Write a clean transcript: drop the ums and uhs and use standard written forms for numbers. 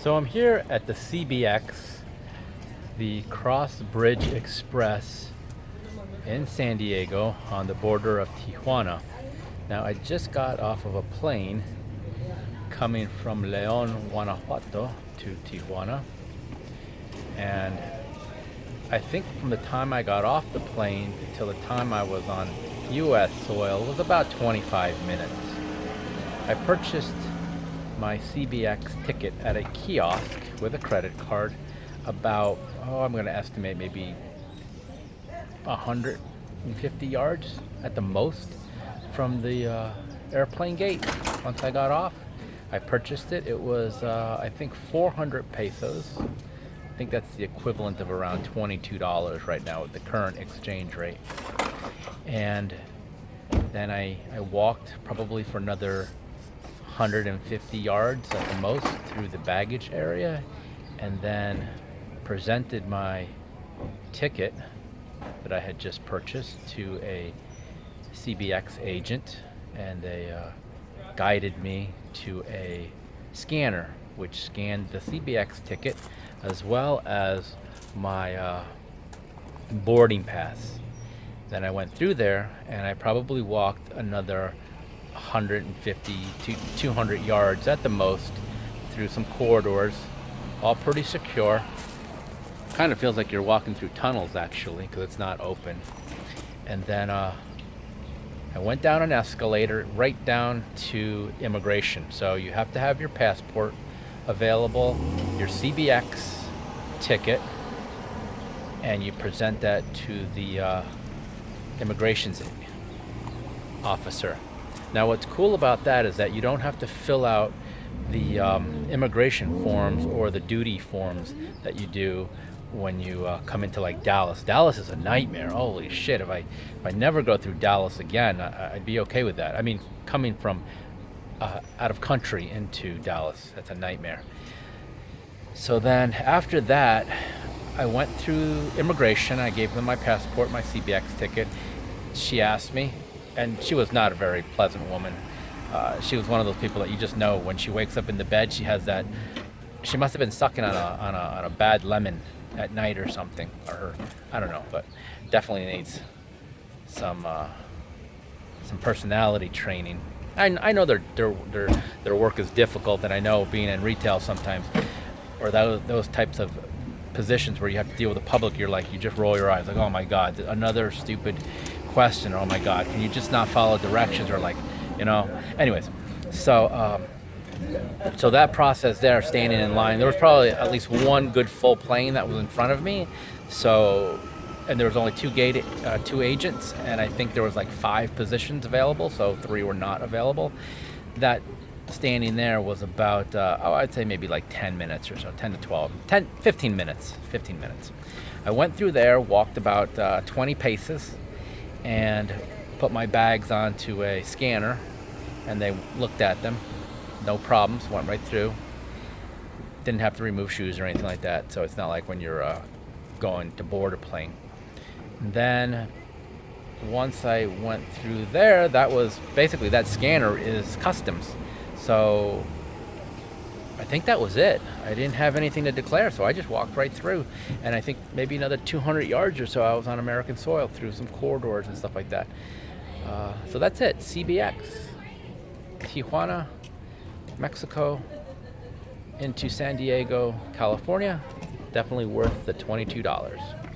So I'm here at the CBX, the Cross Bridge Express in San Diego on the border of Tijuana. Now I just got off of a plane coming from León, Guanajuato to Tijuana. And I think from the time I got off the plane till the time I was on US soil was about 25 minutes. I purchased my CBX ticket at a kiosk with a credit card about, I'm going to estimate maybe 150 yards at the most from the airplane gate. Once I got off, I purchased it. It was, I think, 400 pesos. I think that's the equivalent of around $22 right now with the current exchange rate. And then I walked probably for another 150 yards at the most through the baggage area, and then presented my ticket that I had just purchased to a CBX agent, and they guided me to a scanner which scanned the CBX ticket as well as my boarding pass. Then I went through there and I probably walked another 150 to 200 yards at the most through some corridors, all pretty secure. Kind of feels like you're walking through tunnels actually, because it's not open. And then I went down an escalator right down to immigration. So you have to have your passport available, your CBX ticket, and you present that to the immigration officer. Now what's cool about that is that you don't have to fill out the immigration forms or the duty forms that you do when you come into like Dallas. Dallas is a nightmare. Holy shit, if I never go through Dallas again, I'd be okay with that. I mean, coming from out of country into Dallas, that's a nightmare. So then after that, I went through immigration. I gave them my passport, my CBX ticket. She asked me, and she was not a very pleasant woman. She was one of those people that you just know when she wakes up in the bed, she has that. She must have been sucking on a bad lemon at night or something, or I don't know, but definitely needs some personality training. I know their work is difficult, and I know being in retail sometimes, or those types of positions where you have to deal with the public, you just roll your eyes like, oh my God, another stupid question, oh my God, can you just not follow directions, or anyways. So that process there, standing in line, there was probably at least one good full plane that was in front of me. So, and there was only two agents, and I think there was like 5 positions available, so 3 were not available. That standing there was about, I'd say maybe like 10 minutes or so, 15 minutes. I went through there, walked about 20 paces, and put my bags onto a scanner, and they looked at them. No problems, went right through. Didn't have to remove shoes or anything like that, so it's not like when you're going to board a plane. And then once I went through there, that was basically, that scanner is customs. So I think that was it. I didn't have anything to declare, so I just walked right through. And I think maybe another 200 yards or so, I was on American soil through some corridors and stuff like that. So that's it. CBX, Tijuana, Mexico, into San Diego, California. Definitely worth the $22.